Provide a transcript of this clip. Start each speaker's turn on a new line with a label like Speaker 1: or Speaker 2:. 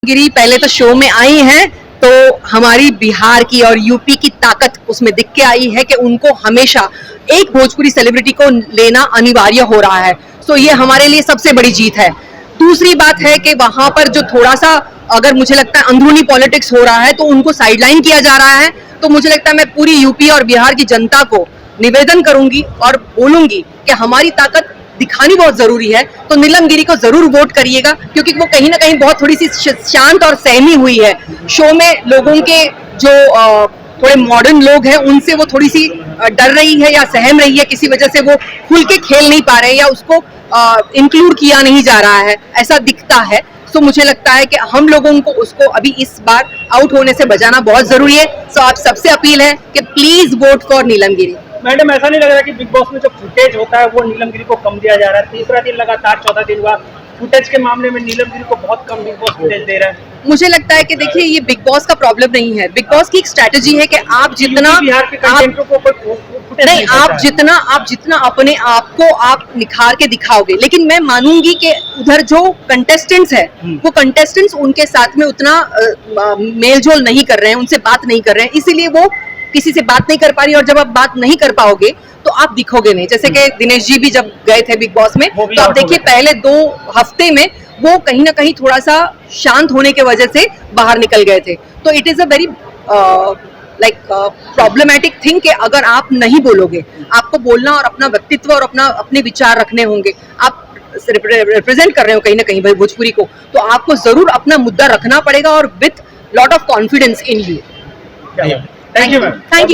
Speaker 1: गिरी पहले तो शो में आई हैं तो हमारी बिहार की और यूपी की ताकत उसमें दिख के आई है कि उनको हमेशा एक भोजपुरी सेलिब्रिटी को लेना अनिवार्य हो रहा है। सो ये हमारे लिए सबसे बड़ी जीत है। दूसरी बात है कि वहां पर जो थोड़ा सा अगर मुझे लगता है अंदरूनी पॉलिटिक्स हो रहा है तो उनको साइडलाइन किया जा रहा है। तो मुझे लगता है मैं पूरी यूपी और बिहार की जनता को निवेदन करूंगी और बोलूंगी कि हमारी ताकत दिखानी बहुत जरूरी है। तो नीलम गिरी को जरूर वोट करिएगा क्योंकि वो कहीं ना कहीं बहुत थोड़ी सी शांत और सहमी हुई है। शो में लोगों के जो थोड़े मॉडर्न लोग हैं उनसे वो थोड़ी सी डर रही है या सहम रही है, किसी वजह से वो खुल के खेल नहीं पा रहे या उसको इंक्लूड किया नहीं जा रहा है, ऐसा दिखता है। सो मुझे लगता है कि हम लोगों को उसको अभी इस बार आउट होने से बचाना बहुत जरूरी है। सो आप सबसे अपील है कि please vote for Neelam Giri.
Speaker 2: Madam ऐसा नहीं लग रहा कि बिग बॉस में जो फुटेज होता है वो नीलम गिरी को कम दिया जा रहा है? तीसरा दिन लगातार 14 दिन हुआ, फुटेज के मामले में नीलम गिरी को बहुत कम बिग बॉस फुटेज दे रहा है।
Speaker 1: मुझे लगता है कि देखिए ये बिग बॉस का प्रॉब्लम नहीं है। बिग बॉस की एक स्ट्रैटेजी है कि आप जितना
Speaker 2: बिहार के कंटेंटों को
Speaker 1: नहीं आप जितना अपने आप को आप निखार के दिखाओगे, लेकिन मैं मानूंगी कि उधर जो कंटेस्टेंट्स है वो कंटेस्टेंट्स उनके साथ में उतना मेलजोल नहीं कर रहे हैं, उनसे बात नहीं कर रहे हैं, इसीलिए वो किसी से बात नहीं कर पा रही। और जब आप बात नहीं कर पाओगे तो आप दिखोगे नहीं। जैसे कि दिनेश जी भी जब गए थे बिग बॉस में तो आप देखिए पहले 2 हफ्ते में वो कहीं ना कहीं थोड़ा सा शांत होने की वजह से बाहर निकल गए थे। तो it is a very problematic thing कि अगर आप नहीं बोलोगे, आपको बोलना और अपना व्यक्तित्व और अपने विचार रखने होंगे। आप रिप्रेजेंट कर रहे हो कहीं ना कहीं भोजपुरी को, तो आपको जरूर अपना मुद्दा रखना पड़ेगा और with lot of confidence in you.
Speaker 2: Thank you ma'am.
Speaker 1: Thank you.